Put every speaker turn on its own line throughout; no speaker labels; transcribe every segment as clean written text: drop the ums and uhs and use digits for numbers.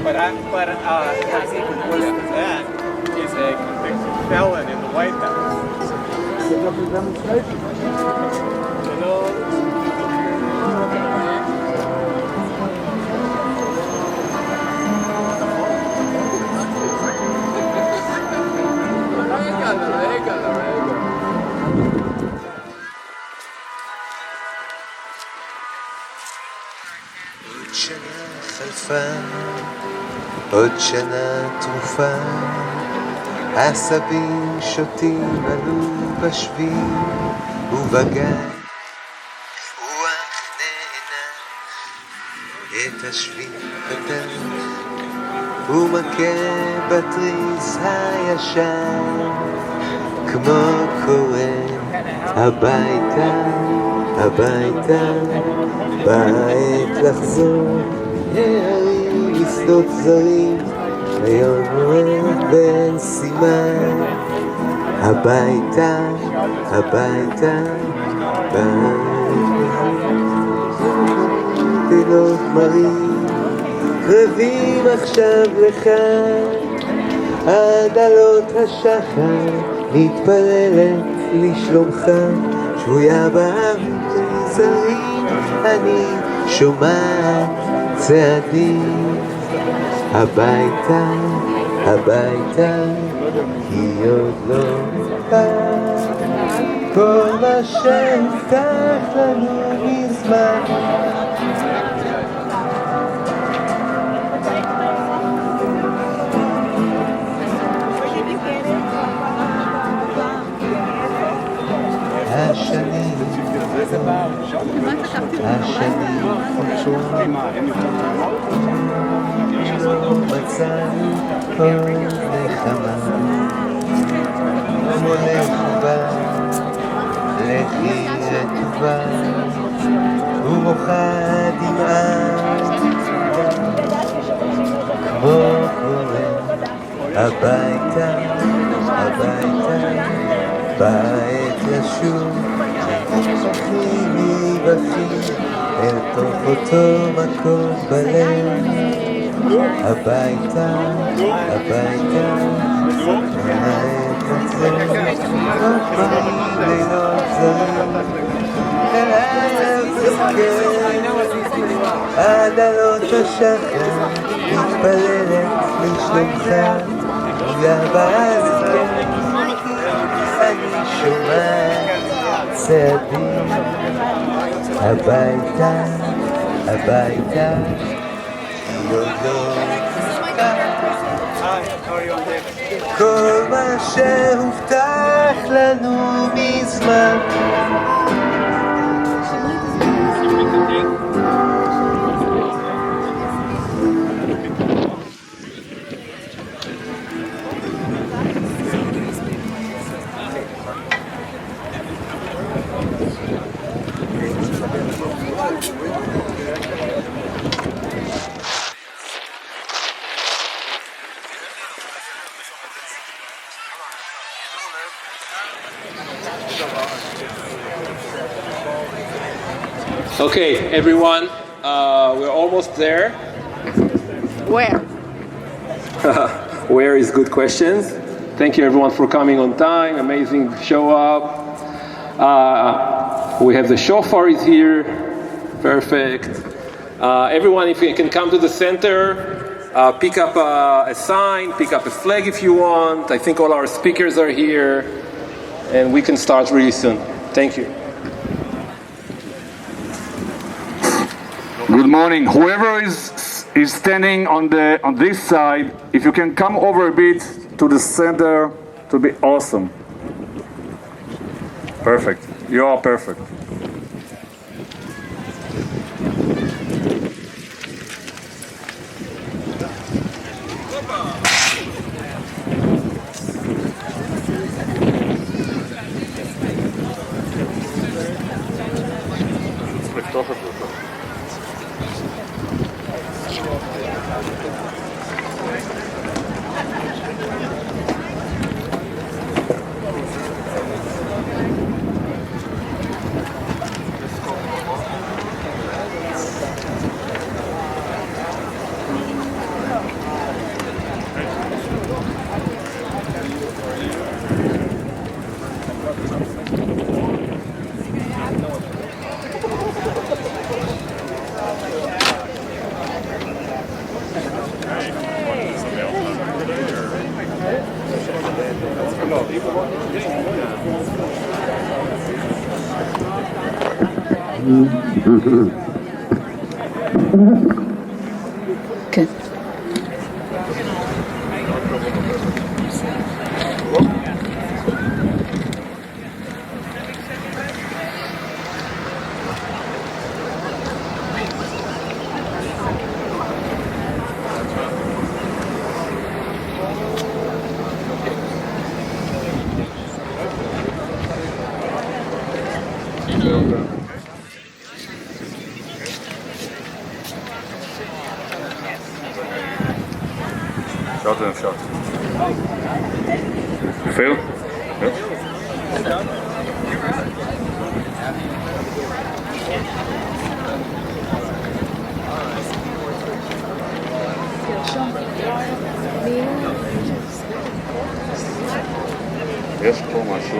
But even worse than that is a convicted felon in the White House.
Set up a demonstration.
You know.
עוד שנה חלפה, עוד שנה תרופה, העשבים שותים עלו בשביל ובגן, רוח נענה את השביל פתח, ומכה בתריס הישן, כמו קורא הביתה, הביתה, בעת לחזור, הערים לשדות זרים, היום רואה בן סימן, הביתה, הביתה, תילות מרים, קרבים עכשיו לך, עד עלות השחר, מתפללת לשלומך, שבויה בארץ זרים, אני שומעת צעדים, הביתה, הביתה, כי עוד לא בא, כל מה שהובטח לנו מזמן. השנים חודשות, מצאנו עוד נחמה, מולך ובא, לכי רטובה, ובוכה דמעה, כמו קורא, הביתה, הביתה, בעת לשוב, בכי בכי, אל תוך אותו מקום בלב, הביתה, הביתה, בעת לצאת, כופרים לילות זרים, אל הערב זוכר, עד עלות השחר, מתפללת לשלומך, תלויה באזכר, אני שומעת צעדים, הביתה, הביתה, עוד לא כל מה שהובטח לנו מזמן.
Okay, everyone, we're almost there.
Where?
Where is good questions. Thank you everyone for coming on time. Amazing show up. We have the shofar is here. Perfect. Everyone, if you can come to the center, pick up a sign, pick up a flag if you want. I think all our speakers are here, and we can start really soon. Thank you.
Good morning. Whoever is standing on this side, if you can come over a bit to the center, it will be awesome. Perfect. You are perfect.
כן.
אפשר זה אפשר. אפילו? יש פה משהו.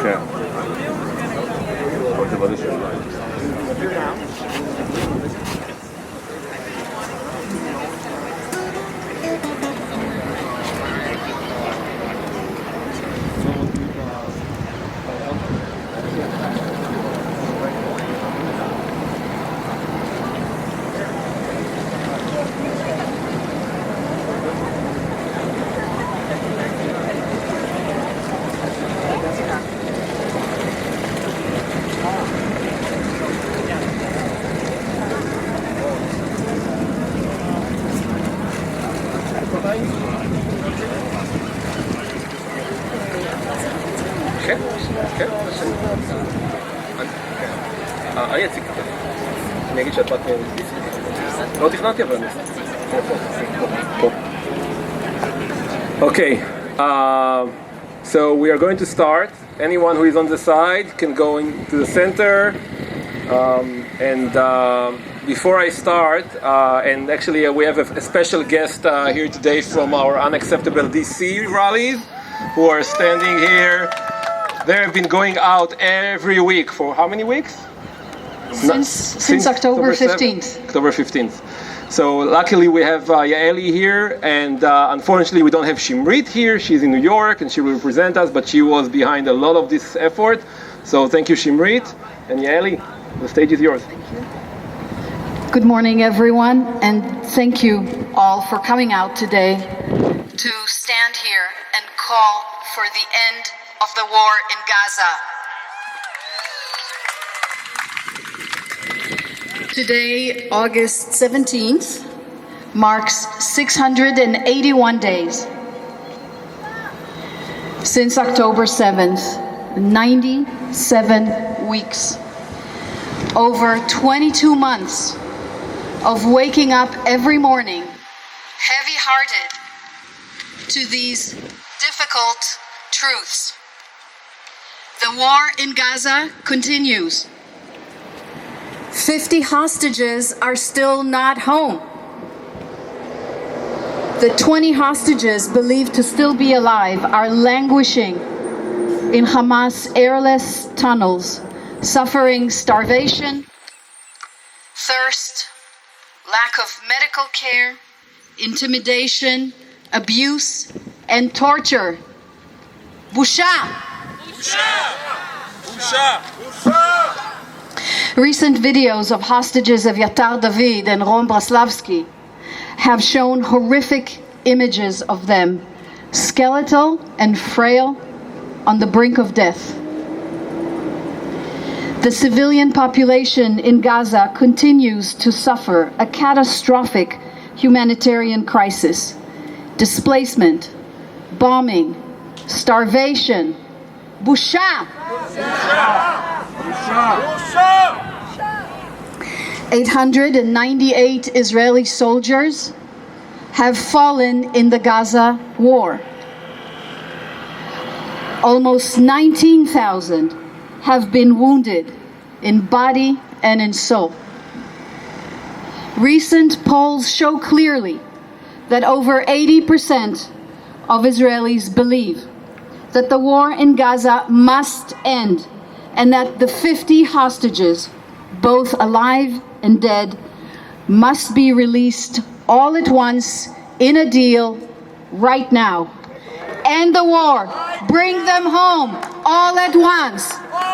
כן. עוד תבדי שאלה.
כן, כן, אני אציג קצת. אני אגיד שאת באת לא תכננתי אבל אני פה. Okay, so we are going to start. Anyone who is on the side can go into the center. Before I start, and actually we have a special guest here today from our Unacceptable DC rallies who are standing here. They have been going out every week for how many weeks?
Since October 15th.
October 15th. So luckily we have Yaeli here, and unfortunately we don't have Sherit here. She's in New York and she will represent us, but she was behind a lot of this effort. So thank you, Sherit. And Yaeli, the stage is yours.
Thank you. Good morning, everyone, and thank you all for coming out today to stand here and call for the end of the war in Gaza. Today, August 17th, marks 681 days. Since October 7th, 97 weeks. Over 22 months of waking up every morning, heavy-hearted, to these difficult truths. The war in Gaza continues. 50 hostages are still not home. The 20 hostages believed to still be alive are languishing in Hamas airless tunnels, suffering starvation, thirst, lack of medical care, intimidation, abuse, and torture. Busha! Busha! Busha! Busha! Recent videos of hostages of Yatar David and Ron Braslavsky have shown horrific images of them, skeletal and frail, on the brink of death. The civilian population in Gaza continues to suffer a catastrophic humanitarian crisis, displacement, bombing, starvation. Busha! Busha! 898 Israeli soldiers have fallen in the Gaza war. Almost 19,000 have been wounded in body and in soul. Recent polls show clearly that over 80% of Israelis believe that the war in Gaza must end, and that the 50 hostages, both alive and dead, must be released all at once in a deal right now. End the war. Bring them home all at once.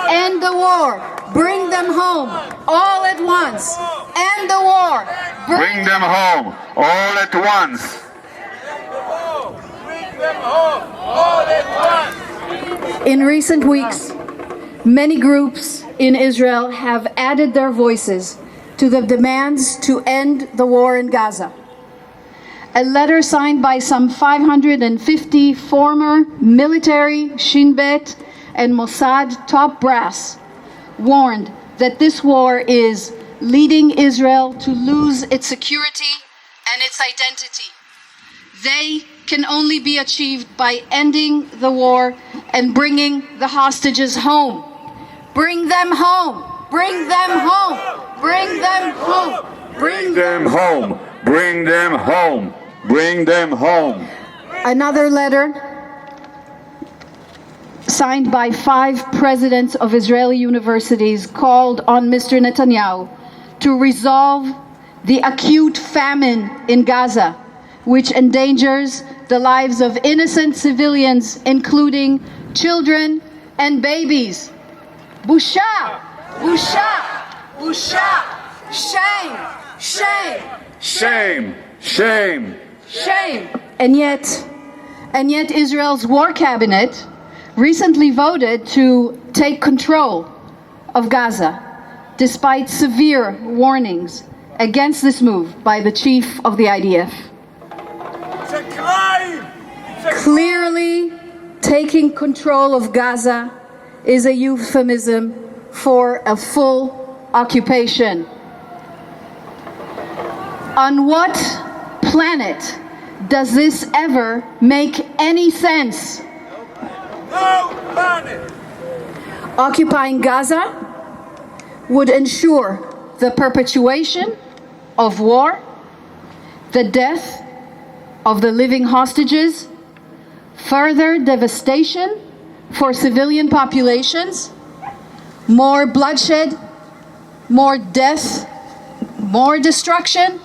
End the war. Bring them home all at once. End the war.
Bring them home all at once.
In recent weeks, many groups in Israel have added their voices to the demands to end the war in Gaza. A letter signed by some 550 former military, Shin Bet, and Mossad top brass warned that this war is leading Israel to lose its security and its identity. They can only be achieved by ending the war and bringing the hostages home. Bring them home. Bring them home. Bring them home. Bring them home.
Bring them home. Bring them home.
Another letter signed by 5 presidents of Israeli universities called on Mr. Netanyahu to resolve the acute famine in Gaza, which endangers the lives of innocent civilians, including children and babies. Busha! Busha! Busha! Shame! Shame!
Shame! Shame!
Shame! And yet Israel's war cabinet recently voted to take control of Gaza, despite severe warnings against this move by the chief of the IDF.
It's a crime!
Clearly, taking control of Gaza is a euphemism for a full occupation. On what planet does this ever make any sense?
No planet!
Occupying Gaza would ensure the perpetuation of war, the death of the living hostages, further devastation for civilian populations, more bloodshed, more death, more destruction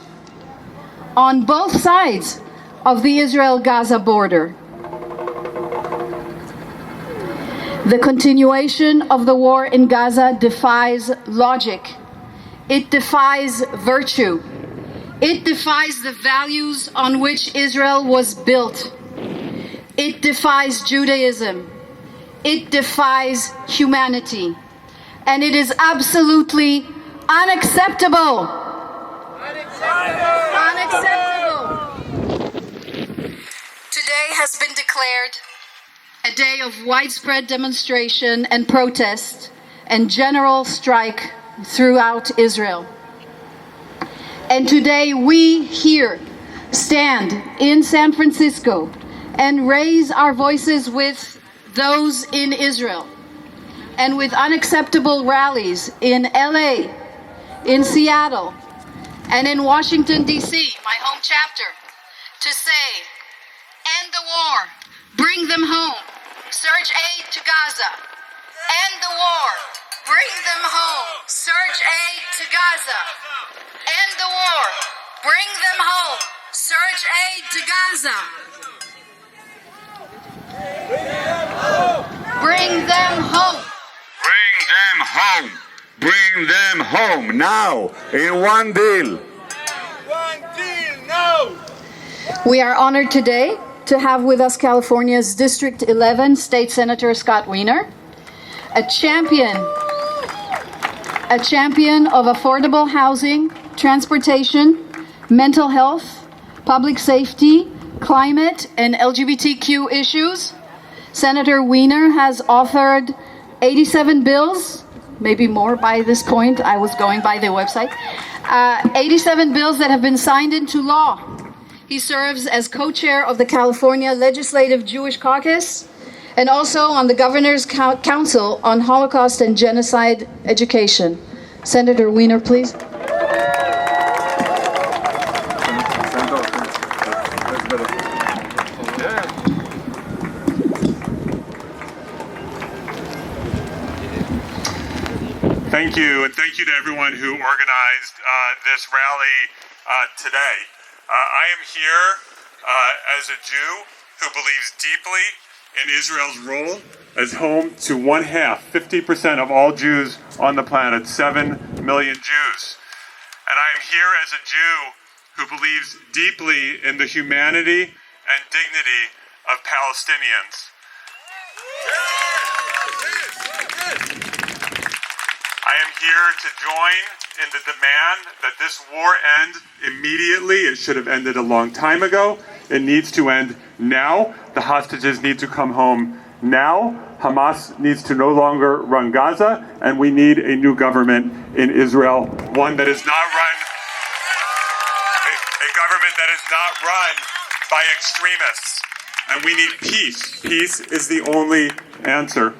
on both sides of the Israel-Gaza border. The continuation of the war in Gaza defies logic. It defies virtue. It defies the values on which Israel was built. It defies Judaism. It defies humanity. And it is absolutely unacceptable. Unacceptable. Today has been declared a day of widespread demonstration and protest and general strike throughout Israel. And today we here stand in San Francisco and raise our voices with those in Israel, and with unacceptable rallies in LA, in Seattle, and in Washington, D.C., my home chapter, to say, end the war, bring them home, surge aid to Gaza, end the war, bring them home, surge aid to Gaza, end the war, bring them home, surge aid to Gaza. Bring them home.
Bring them home. Bring them home now in one deal.
One deal, no!
We are honored today to have with us California's District 11 State Senator Scott Weiner, a champion of affordable housing, transportation, mental health, public safety, climate, and LGBTQ issues. Senator Weiner has authored 87 bills, maybe more by this point, I was going by the website, 87 bills that have been signed into law. He serves as co-chair of the California Legislative Jewish Caucus and also on the Governor's Council on Holocaust and Genocide Education. Senator Weiner, please.
Thank you, and thank you to everyone who organized this rally today. I am here as a Jew who believes deeply in Israel's role as home to 50% of all Jews on the planet, 7 million Jews. And I am here as a Jew who believes deeply in the humanity and dignity of Palestinians. I am here to join in the demand that this war end immediately. It should have ended a long time ago. It needs to end now. The hostages need to come home now. Hamas needs to no longer run Gaza, and we need a new government in Israel, one that is not run, a government that is not run by extremists. And we need peace. Peace is the only answer.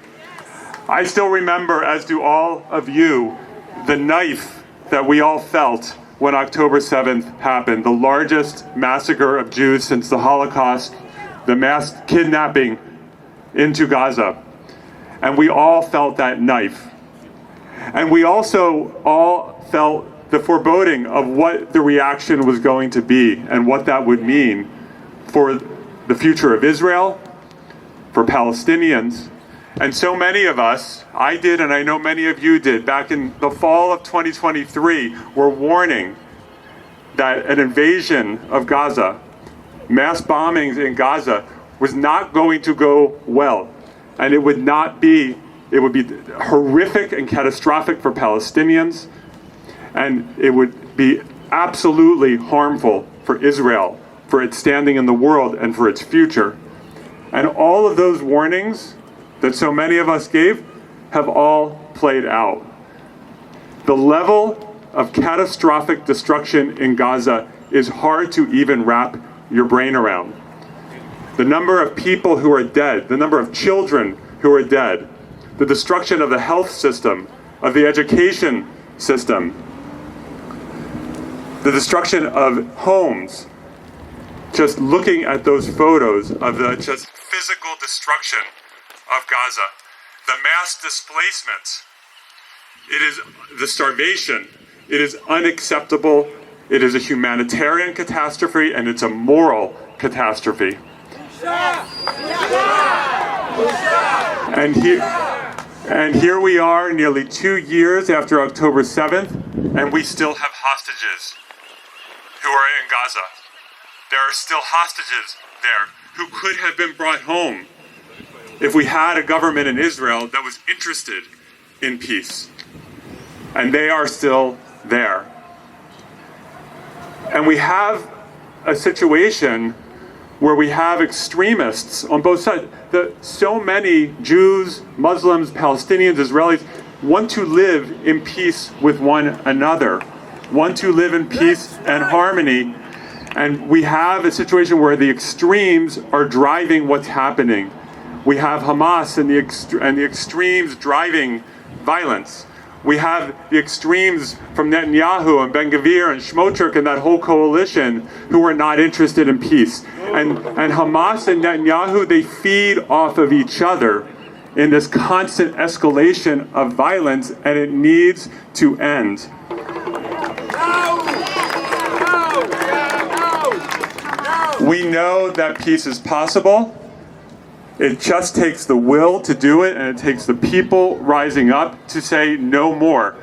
I still remember, as do all of you, the knife that we all felt when October 7th happened, the largest massacre of Jews since the Holocaust, the mass kidnapping into Gaza. And we all felt that knife. And we also all felt the foreboding of what the reaction was going to be and what that would mean for the future of Israel, for Palestinians. And so many of us, I did and I know many of you did, back in the fall of 2023, were warning that an invasion of Gaza, mass bombings in Gaza, was not going to go well. And it would be horrific and catastrophic for Palestinians, and it would be absolutely harmful for Israel, for its standing in the world and for its future. And all of those warnings that so many of us gave have all played out. The level of catastrophic destruction in Gaza is hard to even wrap your brain around. The number of people who are dead, the number of children who are dead, the destruction of the health system, of the education system, the destruction of homes. Just looking at those photos of the just physical destruction of Gaza, the mass displacement, it is the starvation, it is unacceptable, it is a humanitarian catastrophe, and it's a moral catastrophe. And here we are, nearly 2 years after October 7th, and we still have hostages who are in Gaza. There are still hostages there who could have been brought home if we had a government in Israel that was interested in peace. And they are still there. And we have a situation where we have extremists on both sides. So many Jews, Muslims, Palestinians, Israelis want to live in peace with one another, want to live in peace and harmony. And we have a situation where the extremes are driving what's happening. We have Hamas and the extremes driving violence. We have the extremes from Netanyahu and Ben Gvir and Shmotrich and that whole coalition who are not interested in peace. And Hamas and Netanyahu, they feed off of each other in this constant escalation of violence, and it needs to end. We know that peace is possible. It just takes the will to do it, and it takes the people rising up to say no more.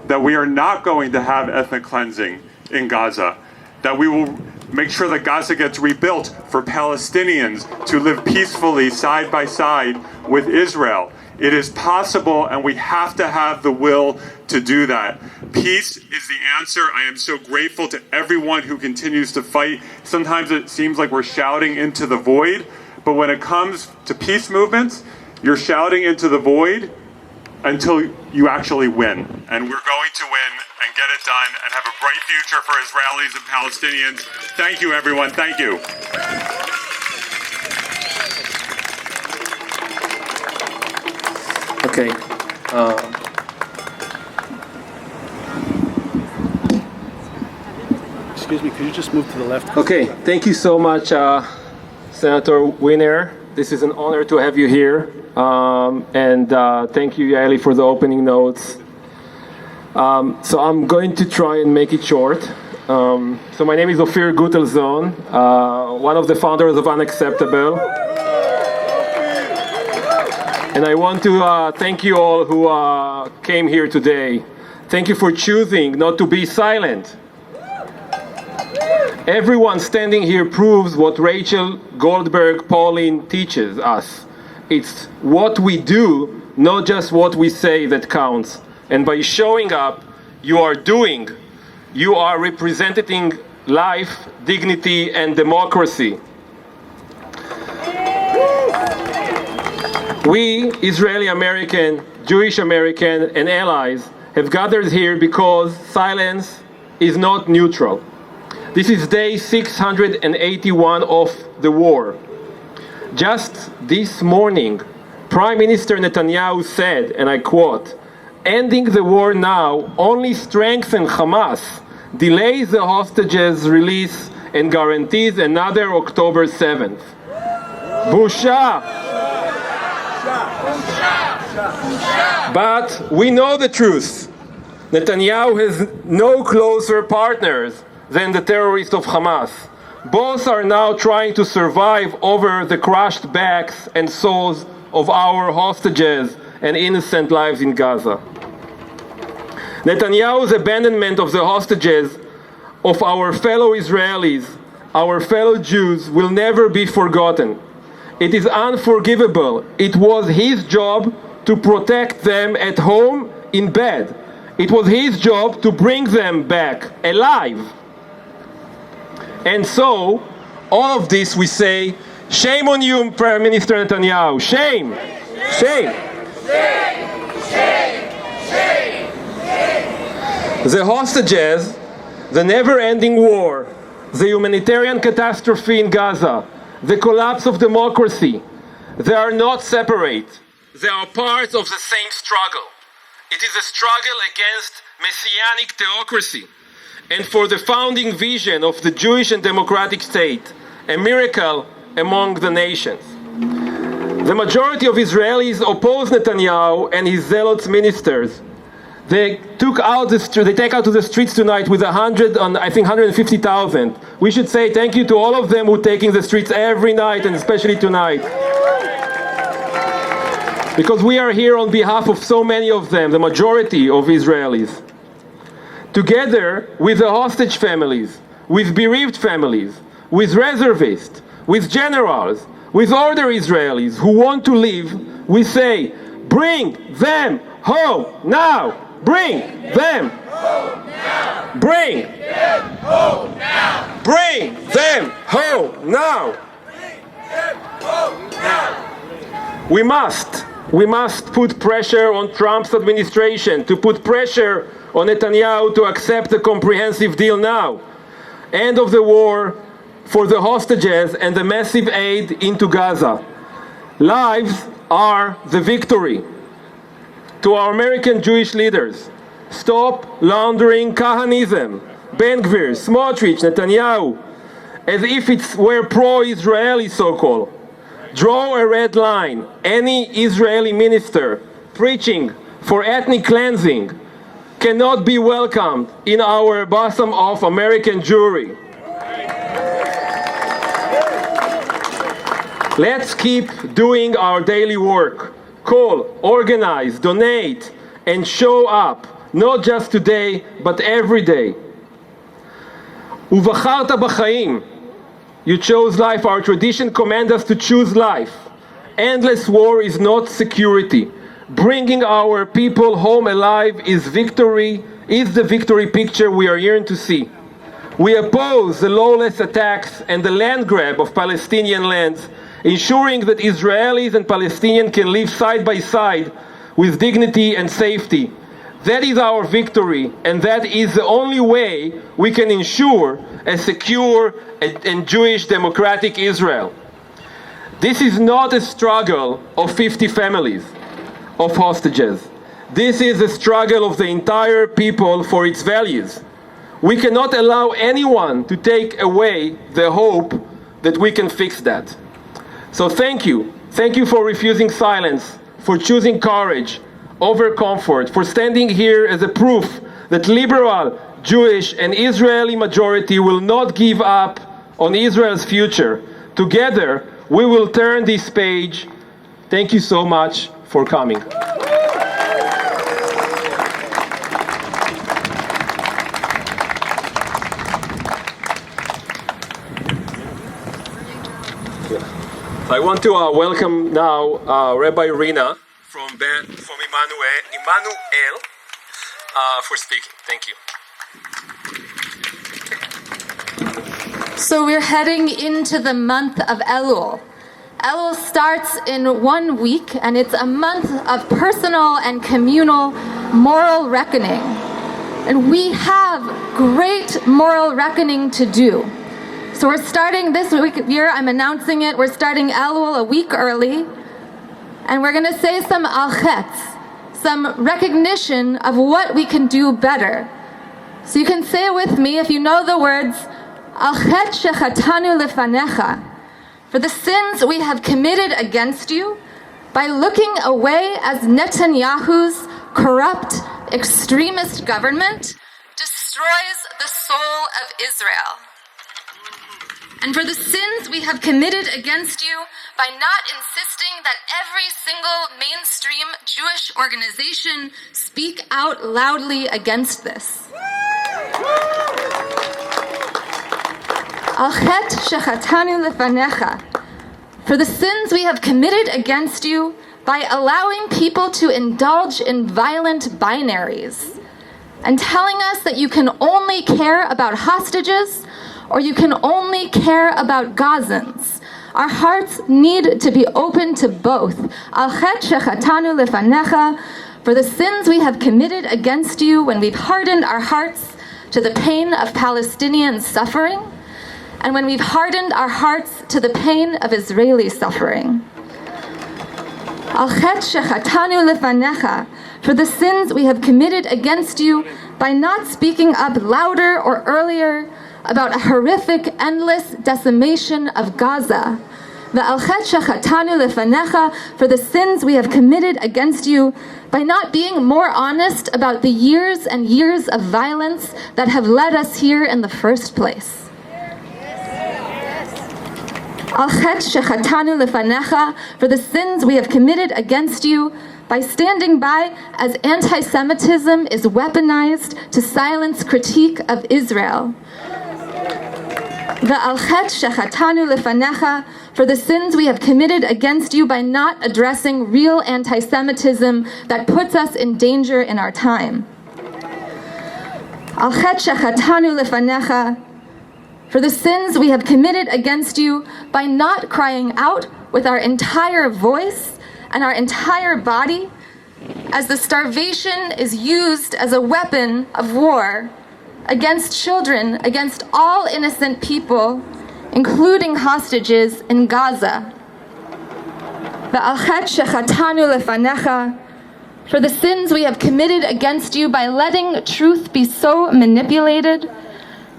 That we are not going to have ethnic cleansing in Gaza. That we will make sure that Gaza gets rebuilt for Palestinians to live peacefully side by side with Israel. It is possible, and we have to have the will to do that. Peace is the answer. I am so grateful to everyone who continues to fight. Sometimes it seems like we're shouting into the void, but when it comes to peace movements, you're shouting into the void until you actually win. And we're going to win and get it done and have a bright future for Israelis and Palestinians. Thank you, everyone. Thank you.
Okay.
Excuse me, could you just move to the left?
Okay, thank you so much, Senator Weiner. This is an honor to have you here. And thank you, Yaeli, for the opening notes. So I'm going to try and make it short. So my name is Ophir Gutelzon, one of the founders of Unacceptable. And I want to thank you all who came here today. Thank you for choosing not to be silent. Everyone standing here proves what Rachel Goldberg Pauline teaches us. It's what we do, not just what we say, that counts. And by showing up, you are doing. You are representing life, dignity, and democracy. We, Israeli American, Jewish American, and allies have gathered here because silence is not neutral. This is day 681 of the war. Just this morning, Prime Minister Netanyahu said, and I quote, "Ending the war now only strengthens Hamas, delays the hostages' release, and guarantees another October 7th. Busha! But we know the truth. Netanyahu has no closer partners than the terrorists of Hamas. Both are now trying to survive over the crushed backs and souls of our hostages and innocent lives in Gaza. Netanyahu's abandonment of the hostages of our fellow Israelis, our fellow Jews, will never be forgotten. It is unforgivable. It was his job to protect them at home in bed. It was his job to bring them back alive. And so, all of this we say, shame on you, Prime Minister Netanyahu. Shame! Shame! The hostages, the never-ending war, the humanitarian catastrophe in Gaza, the collapse of democracy, they are not separate. They are part of the same struggle. It is a struggle against messianic theocracy and for the founding vision of the Jewish and democratic state, a miracle among the nations. The majority of Israelis oppose Netanyahu and his zealot ministers. They take out to the streets tonight with 150,000. We should say thank you to all of them who are taking the streets every night, and especially tonight. Because we are here on behalf of so many of them, the majority of Israelis. Together with the hostage families, with bereaved families, with reservists, with generals, with other Israelis who want to live, we say, bring them home now! Bring them home now! Bring them home now! Bring them home now! Bring them home now! We must put pressure on Trump's administration to put pressure on Netanyahu to accept a comprehensive deal now. End of the war for the hostages and the massive aid into Gaza. Lives are the victory. To our American Jewish leaders, stop laundering Kahanism, Ben Gvir, Smotrich, Netanyahu, as if it were pro-Israeli so-called. Draw a red line. Any Israeli minister preaching for ethnic cleansing cannot be welcomed in our bosom of American Jewry. Let's keep doing our daily work. Call, organize, donate, and show up, not just today, but every day. Uvacharta b'chaim. You chose life. Our tradition commands us to choose life. Endless war is not security. Bringing our people home alive is the victory picture we are yearning to see. We oppose the lawless attacks and the land grab of Palestinian lands, ensuring that Israelis and Palestinians can live side by side with dignity and safety. That is our victory, and that is the only way we can ensure a secure and Jewish democratic Israel. This is not a struggle of 50 families of hostages. This is a struggle of the entire people for its values. We cannot allow anyone to take away the hope that we can fix that. So thank you. Thank you for refusing silence, for choosing courage over comfort, for standing here as a proof that liberal, Jewish, and Israeli majority will not give up on Israel's future. Together, we will turn this page. Thank you so much for coming. I want to welcome now Rabbi Reena from Emanu-el for speaking. Thank you.
So we're heading into the month of Elul. Elul starts in 1 week, and it's a month of personal and communal moral reckoning. And we have great moral reckoning to do. So we're starting this year, I'm announcing it, we're starting Elul a week early, and we're going to say some al-chetz, some recognition of what we can do better. So you can say it with me if you know the words, al-chet shechatanu lefanecha, for the sins we have committed against you by looking away as Netanyahu's corrupt, extremist government destroys the soul of Israel. And for the sins we have committed against you by not insisting that every single mainstream Jewish organization speak out loudly against this. Al-chet shechatanu lefanecha, for the sins we have committed against you by allowing people to indulge in violent binaries and telling us that you can only care about hostages or you can only care about Gazans. Our hearts need to be open to both. Al-chet shechatanu lefanecha, for the sins we have committed against you when we've hardened our hearts to the pain of Palestinian suffering, and when we've hardened our hearts to the pain of Israeli suffering. Al-chet shechatanu lefanecha, for the sins we have committed against you by not speaking up louder or earlier about a horrific, endless decimation of Gaza. Ve'al-chet shechatanu lefanecha, for the sins we have committed against you by not being more honest about the years and years of violence that have led us here in the first place. Al-chet shechatanu lefanecha, for the sins we have committed against you by standing by as anti-Semitism is weaponized to silence critique of Israel. Ve'al-chet shechatanu lefanecha, for the sins we have committed against you by not addressing real anti-Semitism that puts us in danger in our time. Al-chet shechatanu lefanecha, for the sins we have committed against you by not crying out with our entire voice and our entire body as the starvation is used as a weapon of war against children, against all innocent people, including hostages in Gaza. Ve'al-chet shechatanu lefanecha, for the sins we have committed against you by letting truth be so manipulated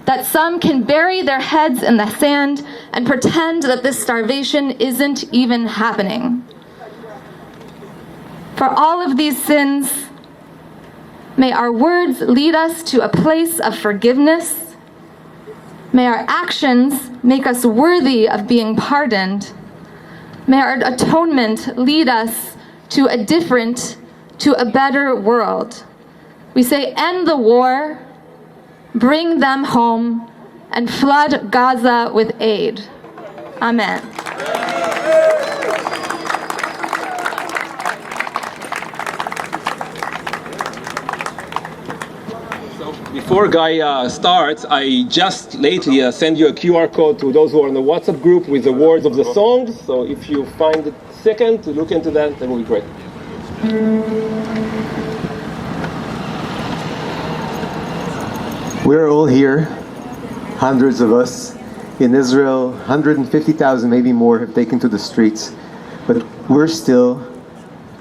that some can bury their heads in the sand and pretend that this starvation isn't even happening. For all of these sins, may our words lead us to a place of forgiveness. May our actions make us worthy of being pardoned. May our atonement lead us to a different, to a better world. We say, end the war, bring them home, and flood Gaza with aid. Amen.
Before Guy starts, I just lately sent you a QR code to those who are in the WhatsApp group with the words of the songs. So if you find a second to look into that, that will be great.
We're all here, hundreds of us. In Israel, 150,000, maybe more, have taken to the streets. But we're still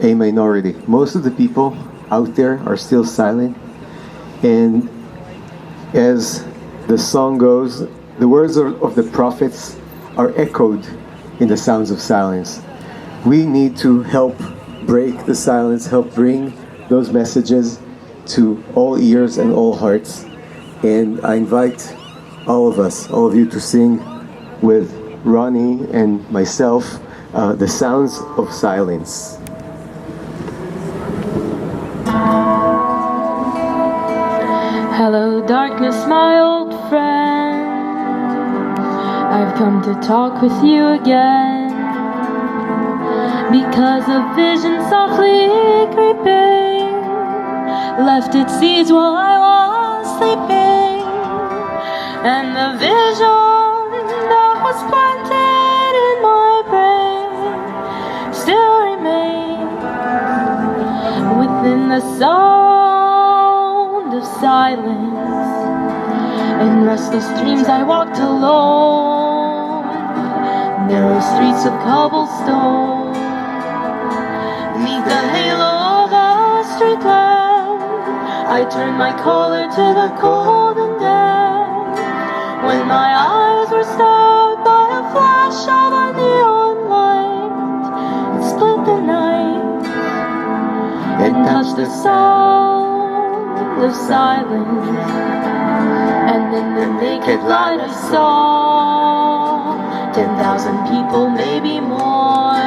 a minority. Most of the people out there are still silent. And as the song goes, the words of the prophets are echoed in the sounds of silence. We need to help break the silence, help bring those messages to all ears and all hearts. And I invite all of us, all of you, to sing with Ronnie and myself, the sounds of silence.
Hello, darkness, my old friend. I've come to talk with you again, because a vision softly creeping left its seeds while I was sleeping, and the vision that was planted in my brain still remains within the sound of silence. In restless dreams I walked alone, narrow streets of cobblestone, beneath the halo of a street lamp. I turned my collar to the cold and damp, when my eyes were stabbed by a flash of a neon light. It split the night and touched the sound of silence. And in the naked light I saw 10,000 people, maybe more.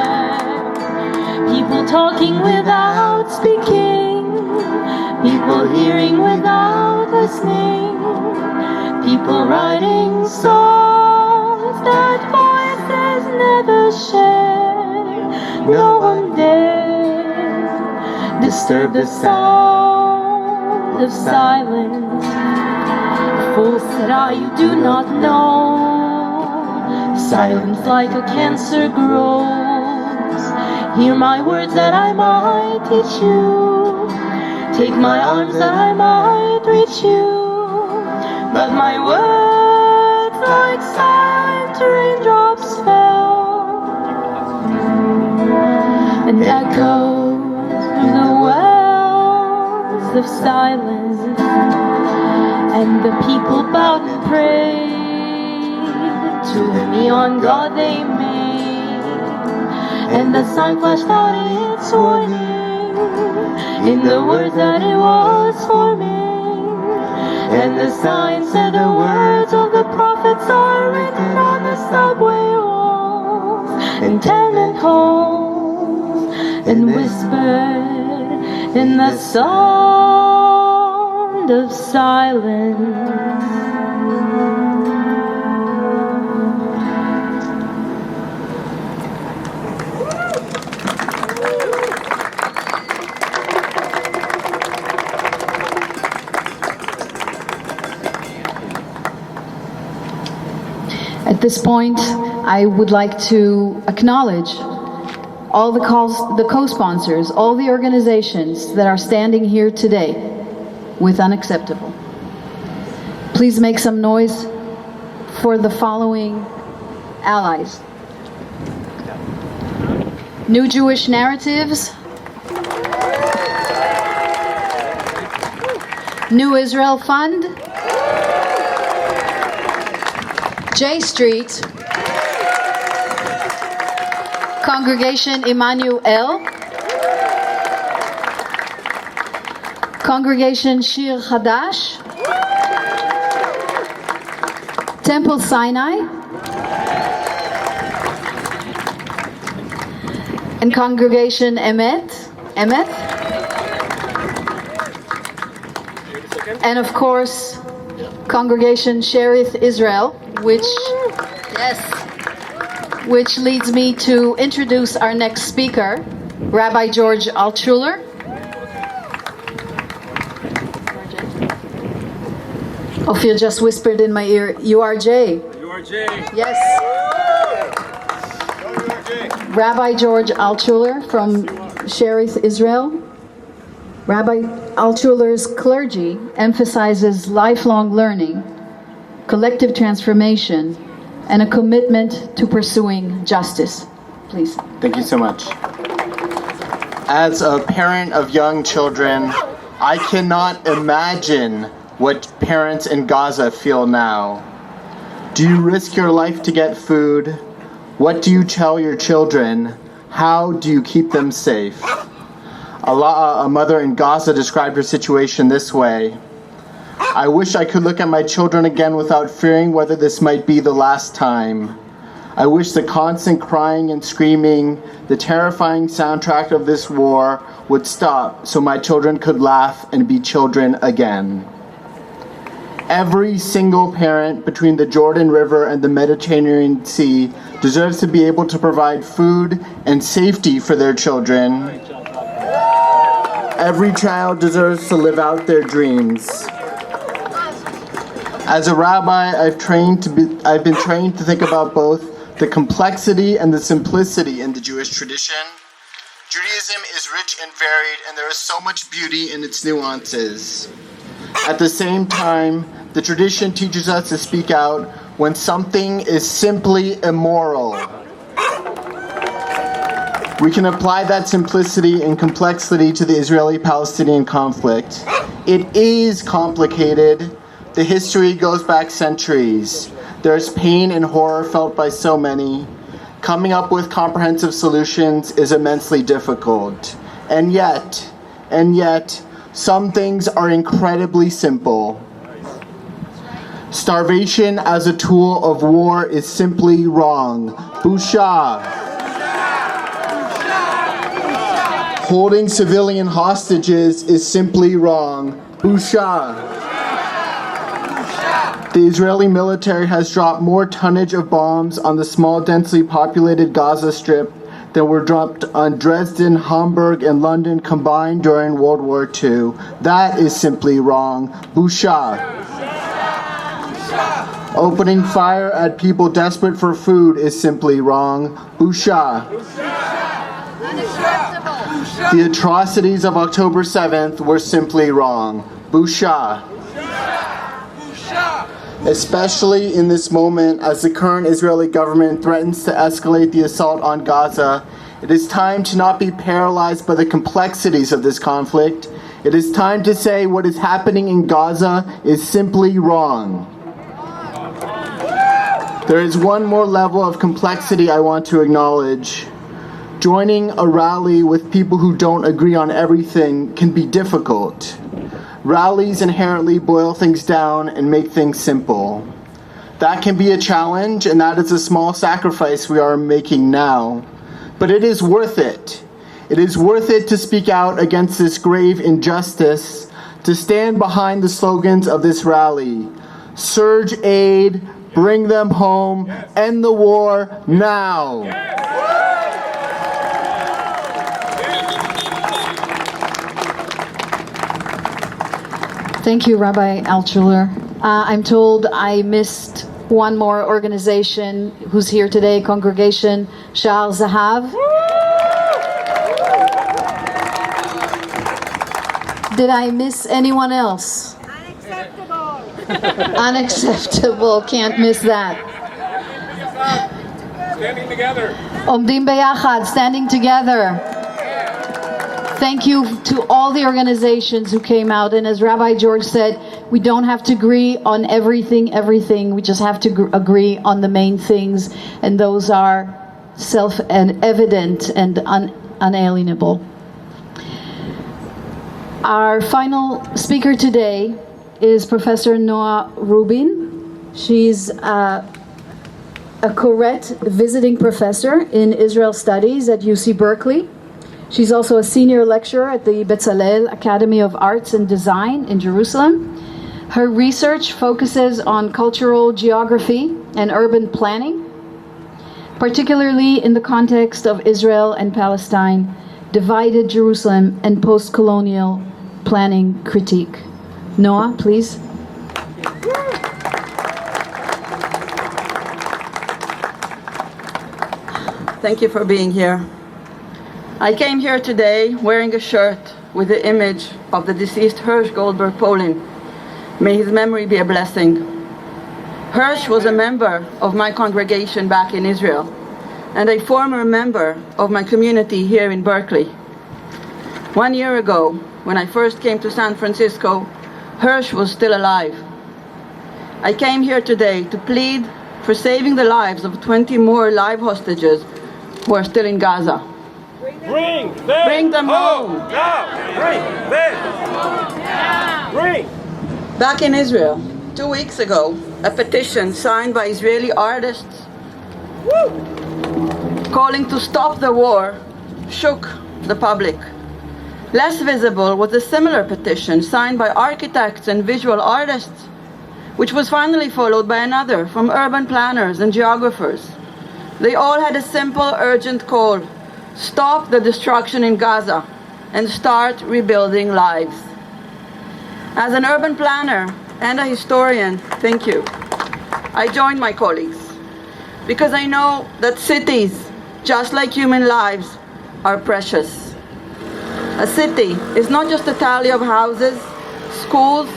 People talking without speaking, people hearing without listening, people writing songs that voices never share. No one dared disturb the sound of silence. Fool, said I, you do not know. Silence like a cancer grows. Hear my words that I might teach you. Take my arms that I might reach you. But my words like silent raindrops fell and echoed through the wells of silence. And the people bowed and prayed to the neon god they made. And the sign flashed out its warning in the words that it was forming. And the sign said the words of the prophets are written on the subway walls and tenement halls, and whispered in the sound of silence.
At this point, I would like to acknowledge all the co-sponsors, all the organizations that are standing here today with Unacceptable. Please make some noise for the following allies: New Jewish Narratives, New Israel Fund, J Street, Congregation Emanu-el, Congregation Shir Hadash, Temple Sinai, and Congregation Emeth, and of course, Congregation Sherit Israel, which leads me to introduce our next speaker, Rabbi George Altshuler. Ophir just whispered in my ear, "You are Jay."
You are Jay.
Yes. Rabbi George Altshuler from Sherit Israel. Rabbi Altshuler's clergy emphasizes lifelong learning, collective transformation, and a commitment to pursuing justice. Please.
Thank you so much. As a parent of young children, I cannot imagine what parents in Gaza feel now. Do you risk your life to get food? What do you tell your children? How do you keep them safe? A mother in Gaza, described her situation this way: "I wish I could look at my children again without fearing whether this might be the last time. I wish the constant crying and screaming, the terrifying soundtrack of this war would stop so my children could laugh and be children again." Every single parent between the Jordan River and the Mediterranean Sea deserves to be able to provide food and safety for their children. Every child deserves to live out their dreams. As a rabbi, I've been trained to think about both the complexity and the simplicity in the Jewish tradition. Judaism is rich and varied, and there is so much beauty in its nuances. At the same time, the tradition teaches us to speak out when something is simply immoral. We can apply that simplicity and complexity to the Israeli-Palestinian conflict. It is complicated. The history goes back centuries. There's pain and horror felt by so many. Coming up with comprehensive solutions is immensely difficult. And yet, some things are incredibly simple. Starvation as a tool of war is simply wrong. Busha. Holding civilian hostages is simply wrong. Busha. The Israeli military has dropped more tonnage of bombs on the small, densely populated Gaza Strip than were dropped on Dresden, Hamburg, and London combined during World War II. That is simply wrong. Busha. Opening fire at people desperate for food is simply wrong. Busha. The atrocities of October 7th were simply wrong. Busha. Especially in this moment, as the current Israeli government threatens to escalate the assault on Gaza, it is time to not be paralyzed by the complexities of this conflict. It is time to say what is happening in Gaza is simply wrong. There is one more level of complexity I want to acknowledge. Joining a rally with people who don't agree on everything can be difficult. Rallies inherently boil things down and make things simple. That can be a challenge, and that is a small sacrifice we are making now. But it is worth it. It is worth it to speak out against this grave injustice, to stand behind the slogans of this rally. Surge aid, bring them home, end the war now.
Thank you, Rabbi Altshuler. I'm told I missed one more organization who's here today, Congregation Sha'ar Zahav. Did I miss anyone else? Unacceptable. Unacceptable. Can't miss that.
Standing together.
Omdim Beyachad, standing together. Thank you to all the organizations who came out. And as Rabbi George said, we don't have to agree on everything. We just have to agree on the main things. And those are self-evident and unalienable. Our final speaker today is Professor Noah Rubin. She's a Koret visiting professor in Israel Studies at UC Berkeley. She's also a senior lecturer at the Bezalel Academy of Arts and Design in Jerusalem. Her research focuses on cultural geography and urban planning, particularly in the context of Israel and Palestine, divided Jerusalem, and post-colonial planning critique. Noah, please.
Thank you for being here. I came here today wearing a shirt with the image of the deceased Hirsch Goldberg Polin. May his memory be a blessing. Hirsch was a member of my congregation back in Israel and a former member of my community here in Berkeley. 1 year ago, when I first came to San Francisco, Hirsch was still alive. I came here today to plead for saving the lives of 20 more live hostages who are still in Gaza. Bring them home.
Now! Bring them! Bring!
Back in Israel, 2 weeks ago, a petition signed by Israeli artists calling to stop the war shook the public. Less visible was a similar petition signed by architects and visual artists, which was finally followed by another from urban planners and geographers. They all had a simple, urgent call: stop the destruction in Gaza and start rebuilding lives. As an urban planner and a historian, thank you, I joined my colleagues because I know that cities, just like human lives, are precious. A city is not just a tally of houses, schools,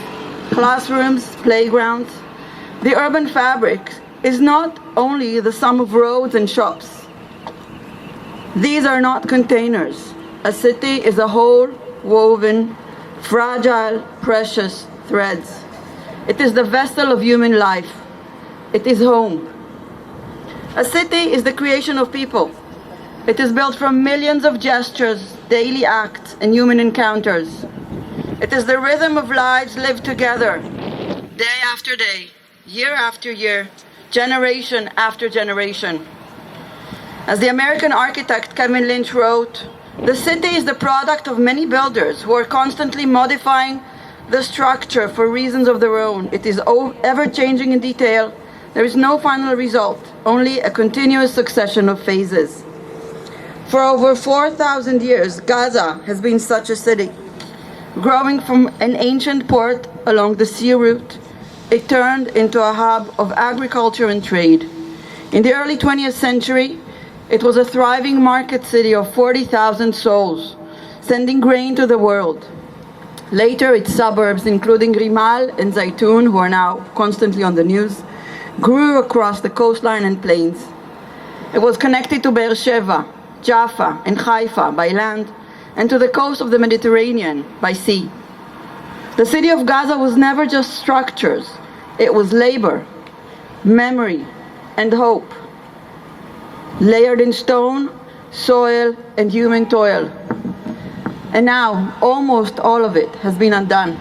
classrooms, playgrounds. The urban fabric is not only the sum of roads and shops. These are not containers. A city is a whole, woven, fragile, precious threads. It is the vessel of human life. It is home. A city is the creation of people. It is built from millions of gestures, daily acts, and human encounters. It is the rhythm of lives lived together, day after day, year after year, generation after generation. As the American architect Kevin Lynch wrote, the city is the product of many builders who are constantly modifying the structure for reasons of their own. It is ever-changing in detail. There is no final result, only a continuous succession of phases. For over 4,000 years, Gaza has been such a city. Growing from an ancient port along the sea route, it turned into a hub of agriculture and trade. In the early 20th century, it was a thriving market city of 40,000 souls, sending grain to the world. Later, its suburbs, including Rimal and Zaytun, who are now constantly on the news, grew across the coastline and plains. It was connected to Beersheba, Jaffa, and Haifa by land, and to the coast of the Mediterranean by sea. The city of Gaza was never just structures. It was labor, memory, and hope, layered in stone, soil, and human toil. And now, almost all of it has been undone.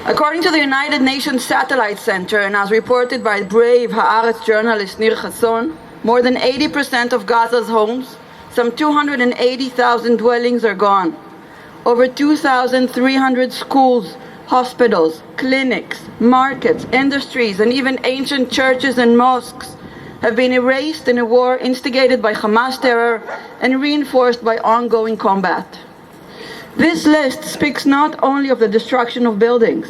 According to the United Nations Satellite Center, and as reported by brave Haaretz journalist Nir Hasson, more than 80% of Gaza's homes, some 280,000 dwellings, are gone. Over 2,300 schools, hospitals, clinics, markets, industries, and even ancient churches and mosques have been erased in a war instigated by Hamas terror and reinforced by ongoing combat. This list speaks not only of the destruction of buildings,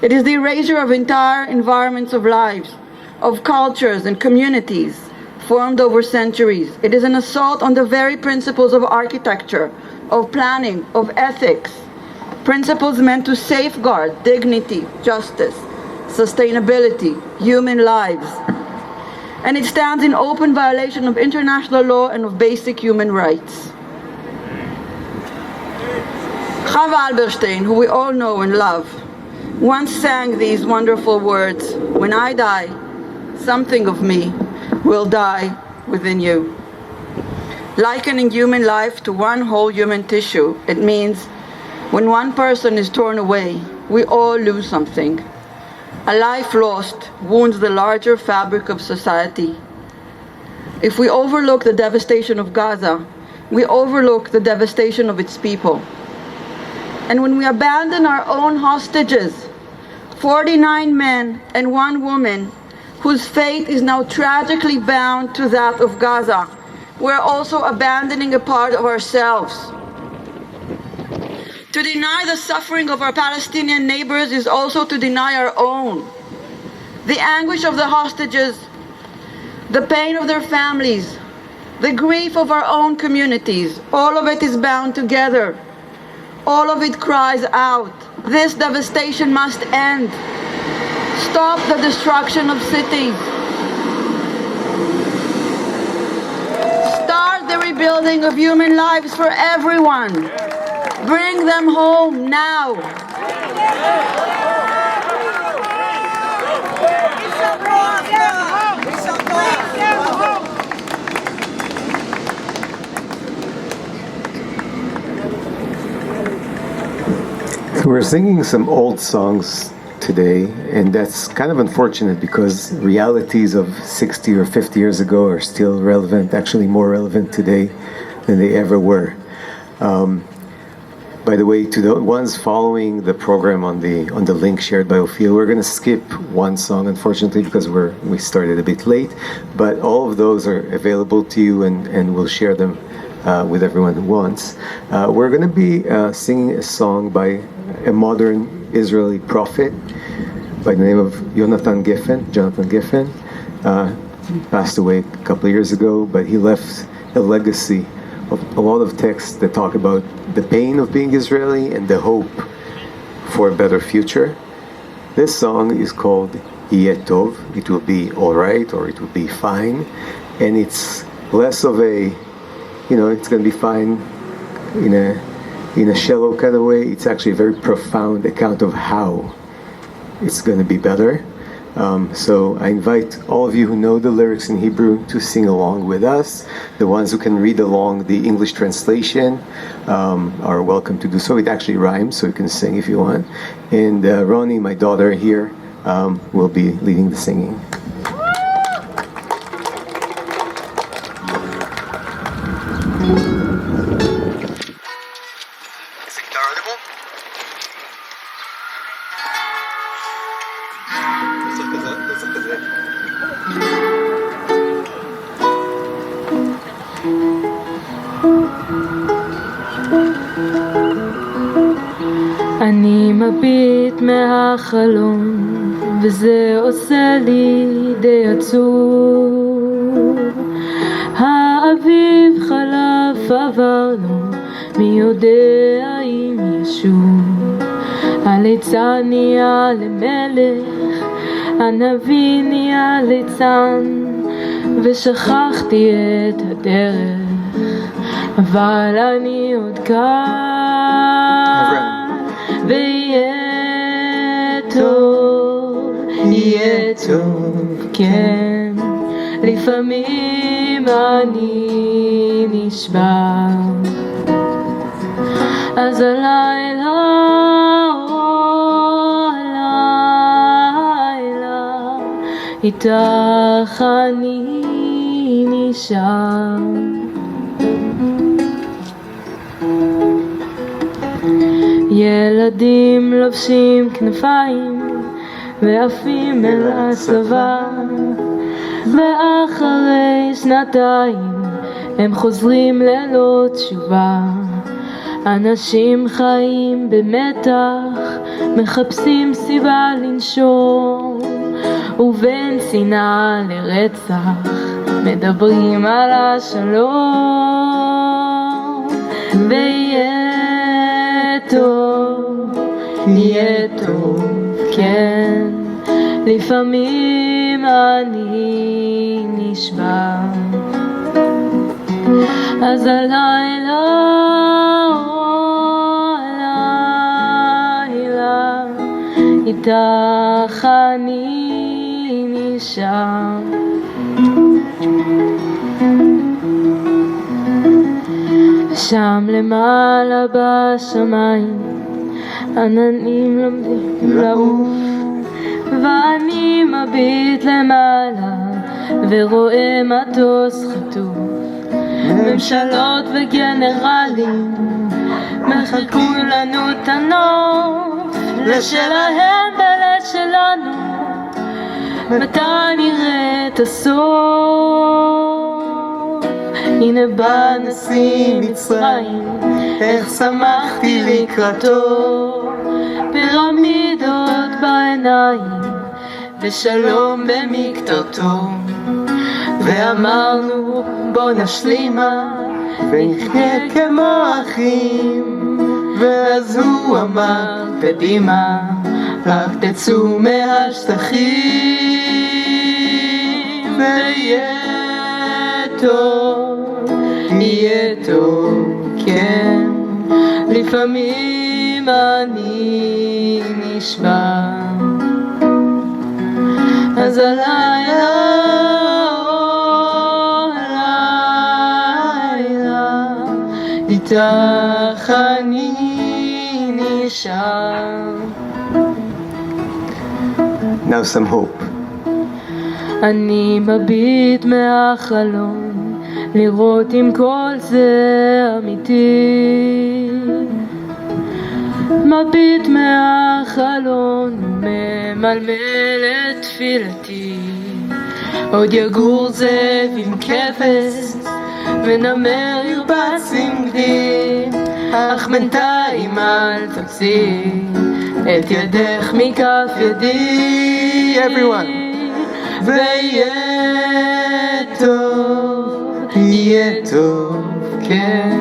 it is the erasure of entire environments of lives, of cultures and communities formed over centuries. It is an assault on the very principles of architecture, of planning, of ethics, principles meant to safeguard dignity, justice, sustainability, human lives. And it stands in open violation of international law and of basic human rights. Chava Alberstein, who we all know and love, once sang these wonderful words: "When I die, something of me will die within you." Likening human life to one whole human tissue, it means when one person is torn away, we all lose something. A life lost wounds the larger fabric of society. If we overlook the devastation of Gaza, we overlook the devastation of its people. And when we abandon our own hostages, 49 men and 1 woman, whose fate is now tragically bound to that of Gaza, we're also abandoning a part of ourselves. To deny the suffering of our Palestinian neighbors is also to deny our own. The anguish of the hostages, the pain of their families, the grief of our own communities, all of it is bound together. All of it cries out, this devastation must end. Stop the destruction of cities. Start the rebuilding of human lives for everyone. Bring them home now.
We're singing some old songs today, and that's kind of unfortunate because realities of 60 or 50 years ago are still relevant, actually more relevant today than they ever were. By the way, to the ones following the program on the link shared by Ophir, we're going to skip one song, unfortunately, because we started a bit late. But all of those are available to you, and we'll share them with everyone who wants. We're going to be singing a song by a modern Israeli prophet by the name of Jonathan Geffen. Passed away a couple of years ago, but he left a legacy of a lot of texts that talk about the pain of being Israeli and the hope for a better future. This song is called Yeh Tov. It will be alright, or it will be fine. And it's less of a, it's going to be fine in a shallow kind of way. It's actually a very profound account of how it's going to be better. So I invite all of you who know the lyrics in Hebrew to sing along with us. The ones who can read along the English translation are welcome to do so. It actually rhymes, so you can sing if you want. And Ronnie, my daughter here, will be leading the singing.
אני מביט מהחלום וזה עושה לי די עצוב. האביב חלף עבר לו, מי יודע אם ישוב. הליצן נהיה למלך, הנביא נהיה ליצן, ושכחתי את הדרך, אבל אני עוד כאן. ויהיה טוב, כן, לפעמים אני נשבע, אז הלילה, איתך אני נשאר. ילדים לובשים כנפיים ועפים אל הצבא, ואחרי שנתיים הם חוזרים ללא תשובה. אנשים חיים במתח, מחפשים סיבה לנשום, ובין שנאה לרצח מדברים על השלום. יהיה טוב, כן, לפעמים אני נשבע, אז הלילה, איתך אני נשאר. שם למעלה בשמיים עננים לומדים לעוף, ואני מביט למעלה ורואה מטוס חטוף. ממשלות וגנרלים מחלקו לנו את הנוף, לשלהם ולשלנו, מתי נראה את הסוף? הנה בא נשיא מצרים, איך שמחתי לקראתו, פירמידות בעיניים ושלום במקטרתו. ואמרנו בוא נשלימה ונחיה כמו אחים, ואז הוא אמר קדימה, רק תצאו מהשטחים. יהיה טוב, כן, לפעמים אני נשבע, אז הלילה, איתך אני נשבע. נשאר.
Now some hope.
אני מביט מהחלון לראות אם כל זה אמיתי. מביט מהחלון ממלמל את תפילתי. עוד יגור זאב עם כבש ונמר ירבץ עם גדי. אך בינתיים אל תוציא את ידך מכף ידי.
Everyone.
ויהיה טוב, יהיה טוב, כן.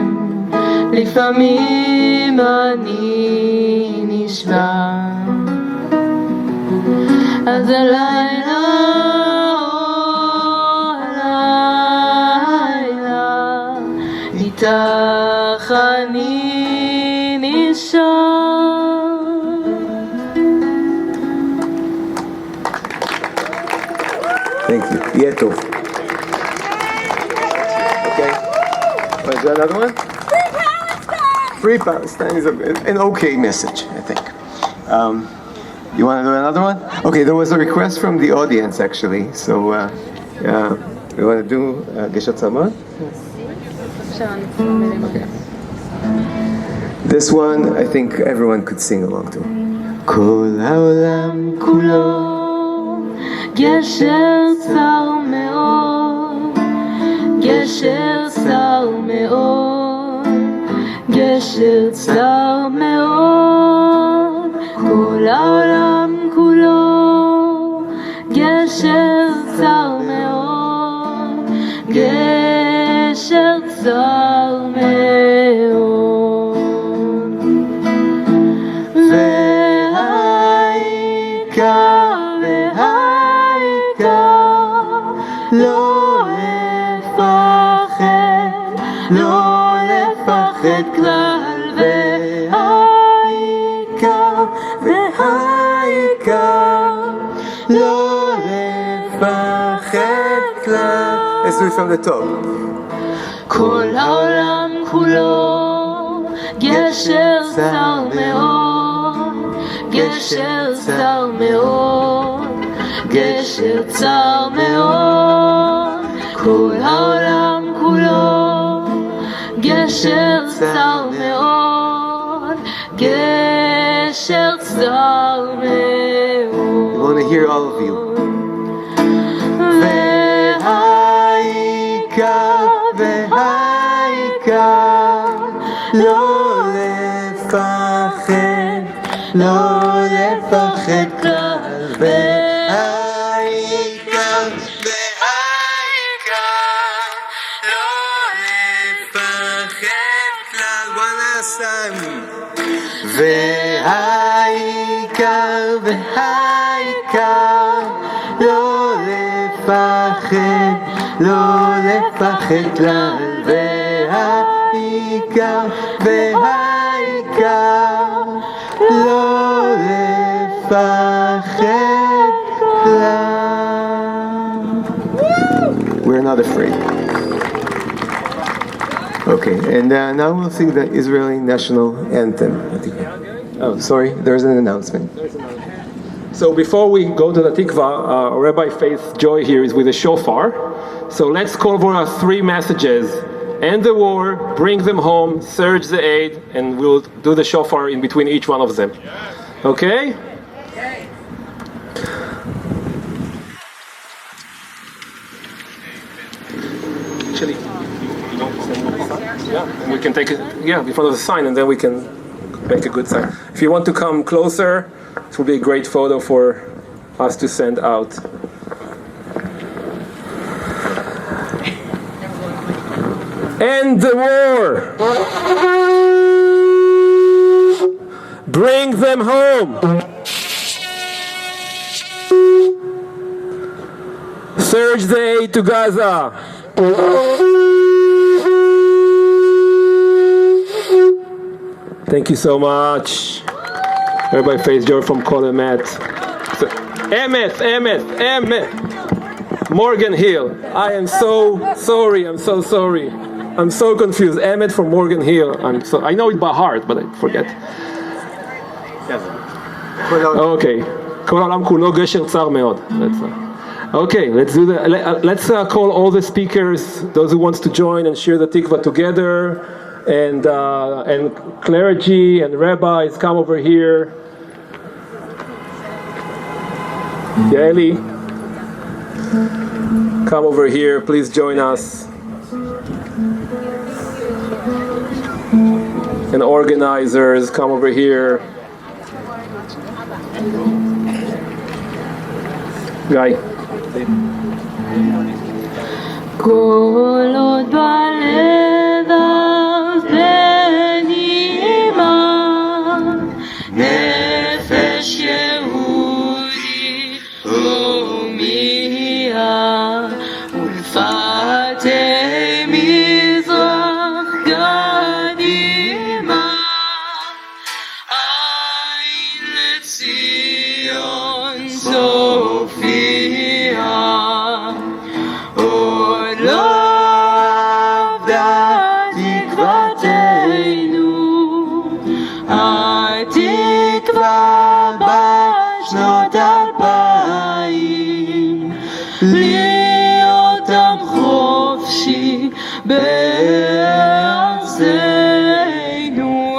לפעמים אני נשבע, אז הלילה, הלילה, איתך אני נשאר.
Thank you. יהיה טוב. Okay. Want to do another one? Free Palestine is an okay message, I think. You want to do another one? Okay, there was a request from the audience actually, so we want to do Geshat Tzamot? Okay. This one I think everyone could sing along to. Kol haolam kulo
גשר צר מאוד, גשר צר מאוד, גשר צר מאוד, כל העולם כולו, גשר צר מאוד, גשר צר מאוד.
לא לפחד, לא לפחד כלל, והעיקר, והעיקר, לא לפחד כלל. Let's do it from the top.
כל העולם כולו, גשר צר מאוד, גשר צר מאוד, גשר צר מאוד, כל העולם כולו, גשר צר מאוד, גשר צר מאוד.
I want to hear all of you. והעיקר, והעיקר, לא לפחד, לא לפחד כלל. והעיקר, והעיקר, לא לפחד, לא לפחד כלל. והעיקר, והעיקר, לא לפחד כלל. We're not afraid. Okay, and now we'll sing the Israeli national anthem. Oh, sorry, there's an announcement.
So before we go to the Tikva, Rabbi Faith Joy here is with a shofar. So let's call for our three messages. End the war, bring them home, surge the aid, and we'll do the shofar in between each one of them. Okay? Actually, yeah, and we can take it, in front of the sign, and then we can make a good sign. If you want to come closer, it will be a great photo for us to send out. End the war! Bring them home! Surge the aid to Gaza! Thank you so much. Rabbi Faith Joy from Emeth. Emeth. Morgan Hill. I am so sorry. I'm so sorry. I'm so confused. Emeth from Morgan Hill. I know it by heart, but I forget. אוקיי. כל העולם כולו גשר צר מאוד. Okay, let's do that. Let's call all the speakers, those who wants to join and share the tikva together, and clergy and rabbis, come over here. Yaeli, come over here. Please join us. And organizers, come over here. Guy.
כל עוד בלבב בנימה נפש יהודי הומייה ולפתי מזרח קדימה עין לציון סופיה עוד לא עבדה תקוותנו התקווה בשנות 2000 להיות עם חופשי בארצנו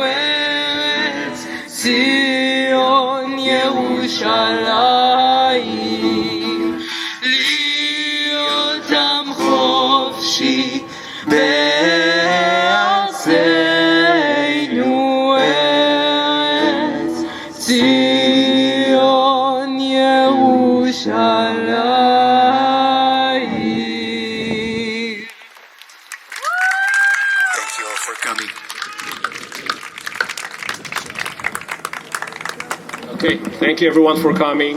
ארץ ציון ירושלים להיות עם חופשי בארצנו ארץ ציון ירושלים.
Thank you all for coming.
Okay, thank you everyone for coming.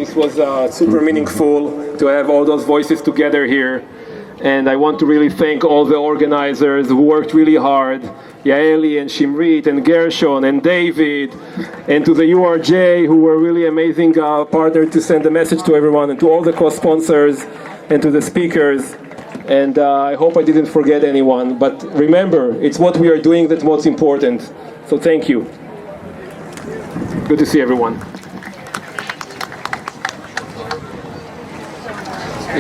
This was super meaningful to have all those voices together here. And I want to really thank all the organizers who worked really hard, Yaeli and Shimrit and Gershon and David, and to the URJ who were really amazing partner to send the message to everyone, and to all the co-sponsors and to the speakers. And I hope I didn't forget anyone. But remember, it's what we are doing that's most important. So thank you. Good to see everyone.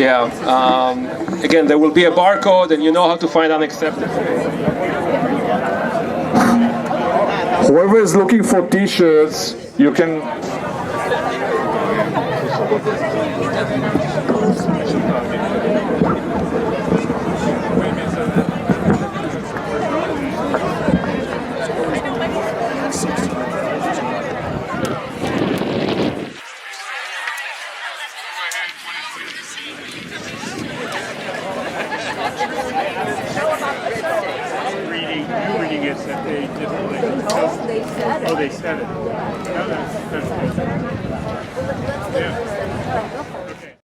Yeah, again, there will be a barcode and you know how to find unacceptable.
Whoever is looking for t-shirts, you can...
Reading it that they didn't like. Oh, they said it. Oh, they said it. No, that's